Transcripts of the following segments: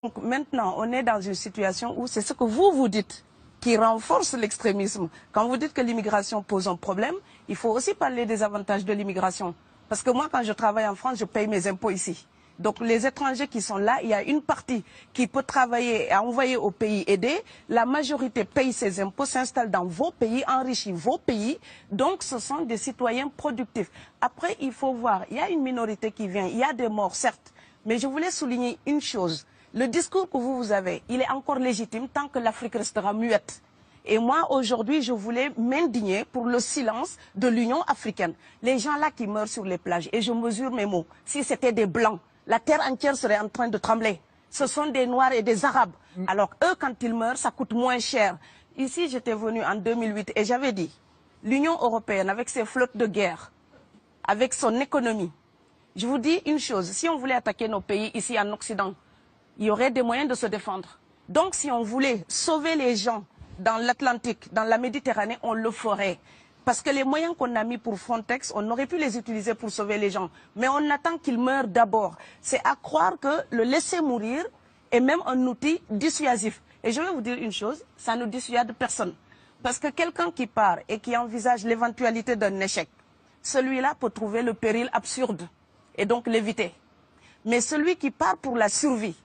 Donc maintenant, on est dans une situation où c'est ce que vous dites qui renforce l'extrémisme. Quand vous dites que l'immigration pose un problème, il faut aussi parler des avantages de l'immigration. Parce que moi, quand je travaille en France, je paye mes impôts ici. Donc les étrangers qui sont là, il y a une partie qui peut travailler et envoyer au pays aider. La majorité paye ses impôts, s'installe dans vos pays, enrichit vos pays. Donc ce sont des citoyens productifs. Après, il faut voir, il y a une minorité qui vient, il y a des morts, certes. Mais je voulais souligner une chose. Le discours que vous avez, il est encore légitime tant que l'Afrique restera muette. Et moi, aujourd'hui, je voulais m'indigner pour le silence de l'Union africaine. Les gens là qui meurent sur les plages, et je mesure mes mots, si c'était des Blancs, la terre entière serait en train de trembler. Ce sont des Noirs et des Arabes. Alors eux, quand ils meurent, ça coûte moins cher. Ici, j'étais venu en 2008 et j'avais dit, l'Union européenne, avec ses flottes de guerre, avec son économie, je vous dis une chose, si on voulait attaquer nos pays ici en Occident, il y aurait des moyens de se défendre. Donc si on voulait sauver les gens dans l'Atlantique, dans la Méditerranée, on le ferait. Parce que les moyens qu'on a mis pour Frontex, on aurait pu les utiliser pour sauver les gens. Mais on attend qu'ils meurent d'abord. C'est à croire que le laisser mourir est même un outil dissuasif. Et je vais vous dire une chose, ça ne dissuade personne. Parce que quelqu'un qui part et qui envisage l'éventualité d'un échec, celui-là peut trouver le péril absurde et donc l'éviter. Mais celui qui part pour la survie,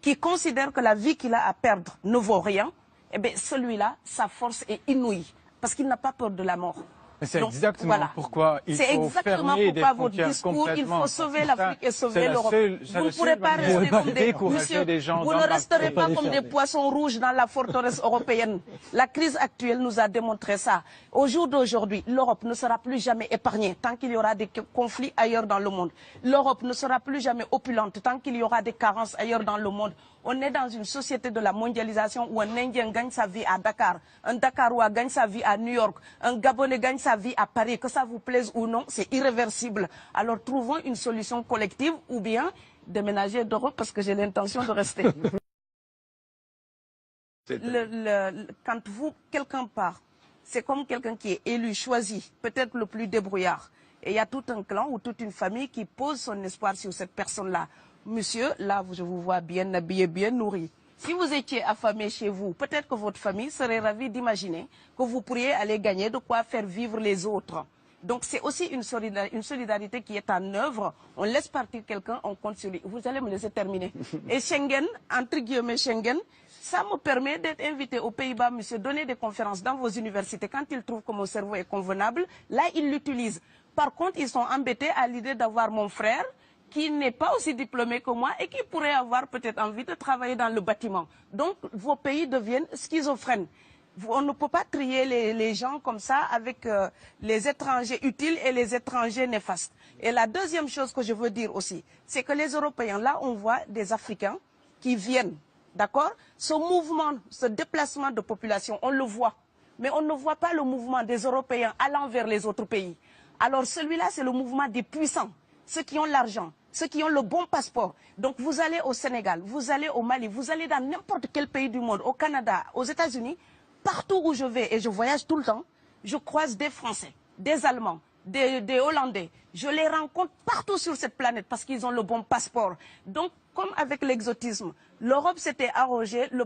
qui considère que la vie qu'il a à perdre ne vaut rien, eh bien celui-là, sa force est inouïe, parce qu'il n'a pas peur de la mort. C'est exactement pourquoi il faut fermer des frontières complètement. Il faut sauver l'Afrique et sauver l'Europe. Vous ne pourrez pas rester comme des gens. Vous ne resterez pas comme des poissons rouges dans la forteresse européenne. La crise actuelle nous a démontré ça. Au jour d'aujourd'hui, l'Europe ne sera plus jamais épargnée tant qu'il y aura des conflits ailleurs dans le monde. L'Europe ne sera plus jamais opulente tant qu'il y aura des carences ailleurs dans le monde. On est dans une société de la mondialisation où un Indien gagne sa vie à Dakar, un Dakarois gagne sa vie à New York, un Gabonais gagne sa vie à Paris. Que ça vous plaise ou non, c'est irréversible. Alors trouvons une solution collective ou bien déménager d'Europe parce que j'ai l'intention de rester. Quand quelqu'un part, c'est comme quelqu'un qui est élu, choisi, peut-être le plus débrouillard. Et il y a tout un clan ou toute une famille qui pose son espoir sur cette personne-là. Monsieur, là, je vous vois bien habillé, bien nourri. Si vous étiez affamé chez vous, peut-être que votre famille serait ravie d'imaginer que vous pourriez aller gagner de quoi faire vivre les autres. Donc c'est aussi une solidarité qui est en œuvre. On laisse partir quelqu'un, on compte sur lui. Vous allez me laisser terminer. Et Schengen, entre guillemets Schengen, ça me permet d'être invité aux Pays-Bas, monsieur, donner des conférences dans vos universités. Quand ils trouvent que mon cerveau est convenable, là, ils l'utilisent. Par contre, ils sont embêtés à l'idée d'avoir mon frère, qui n'est pas aussi diplômé que moi et qui pourrait avoir peut-être envie de travailler dans le bâtiment. Donc, vos pays deviennent schizophrènes. On ne peut pas trier les gens comme ça avec les étrangers utiles et les étrangers néfastes. Et la deuxième chose que je veux dire aussi, c'est que les Européens, là, on voit des Africains qui viennent, d'accord? Ce mouvement, ce déplacement de population, on le voit. Mais on ne voit pas le mouvement des Européens allant vers les autres pays. Alors celui-là, c'est le mouvement des puissants, ceux qui ont l'argent, ceux qui ont le bon passeport. Donc vous allez au Sénégal, vous allez au Mali, vous allez dans n'importe quel pays du monde, au Canada, aux États-Unis, partout où je vais, et je voyage tout le temps, je croise des Français, des Allemands, des Hollandais. Je les rencontre partout sur cette planète parce qu'ils ont le bon passeport. Donc, comme avec l'exotisme, l'Europe s'était arrogé le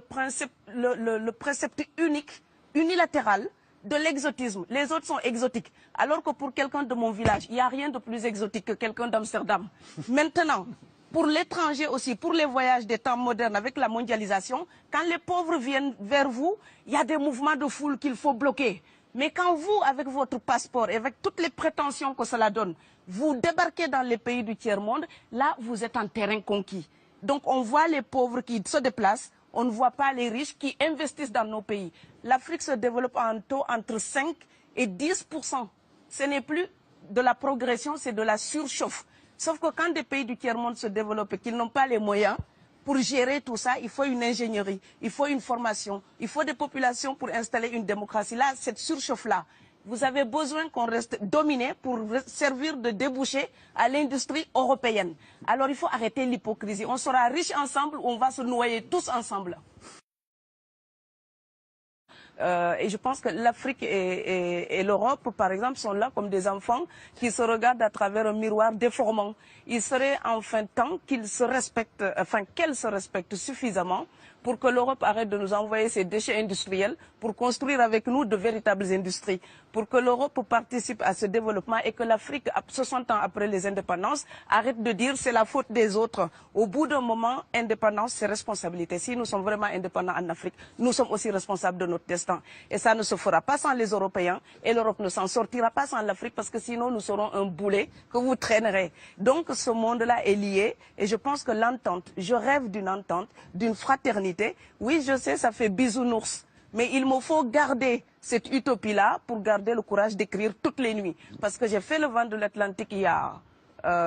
précepte unique, unilatéral, de l'exotisme. Les autres sont exotiques. Alors que pour quelqu'un de mon village, il n'y a rien de plus exotique que quelqu'un d'Amsterdam. Maintenant, pour l'étranger aussi, pour les voyages des temps modernes avec la mondialisation, quand les pauvres viennent vers vous, il y a des mouvements de foule qu'il faut bloquer. Mais quand vous, avec votre passeport et avec toutes les prétentions que cela donne, vous débarquez dans les pays du tiers-monde, là, vous êtes en terrain conquis. Donc, on voit les pauvres qui se déplacent, on ne voit pas les riches qui investissent dans nos pays. L'Afrique se développe en taux entre 5 et 10%. Ce n'est plus de la progression, c'est de la surchauffe. Sauf que quand des pays du tiers-monde se développent et qu'ils n'ont pas les moyens pour gérer tout ça, il faut une ingénierie, il faut une formation, il faut des populations pour installer une démocratie. Là, cette surchauffe-là, vous avez besoin qu'on reste dominé pour servir de débouché à l'industrie européenne. Alors il faut arrêter l'hypocrisie. On sera riches ensemble ou on va se noyer tous ensemble. Et je pense que l'Afrique et l'Europe, par exemple, sont là comme des enfants qui se regardent à travers un miroir déformant. Il serait enfin temps qu'ils se respectent, enfin qu'elles se respectent suffisamment pour que l'Europe arrête de nous envoyer ses déchets industriels pour construire avec nous de véritables industries, pour que l'Europe participe à ce développement et que l'Afrique, 60 ans après les indépendances, arrête de dire c'est la faute des autres. Au bout d'un moment, indépendance, c'est responsabilité. Si nous sommes vraiment indépendants en Afrique, nous sommes aussi responsables de notre destin. Et ça ne se fera pas sans les Européens et l'Europe ne s'en sortira pas sans l'Afrique parce que sinon nous serons un boulet que vous traînerez. Donc ce monde-là est lié et je pense que l'entente, je rêve d'une entente, d'une fraternité. Oui, je sais, ça fait bisounours. Mais il me faut garder cette utopie-là pour garder le courage d'écrire toutes les nuits. Parce que j'ai fait le vent de l'Atlantique il y a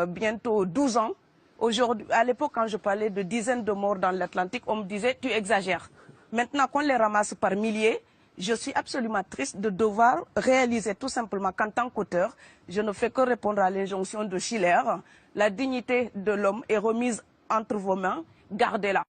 bientôt 12 ans. Aujourd'hui, à l'époque, quand je parlais de dizaines de morts dans l'Atlantique, on me disait « tu exagères ». Maintenant qu'on les ramasse par milliers, je suis absolument triste de devoir réaliser tout simplement qu'en tant qu'auteur, je ne fais que répondre à l'injonction de Schiller. La dignité de l'homme est remise entre vos mains, gardez-la.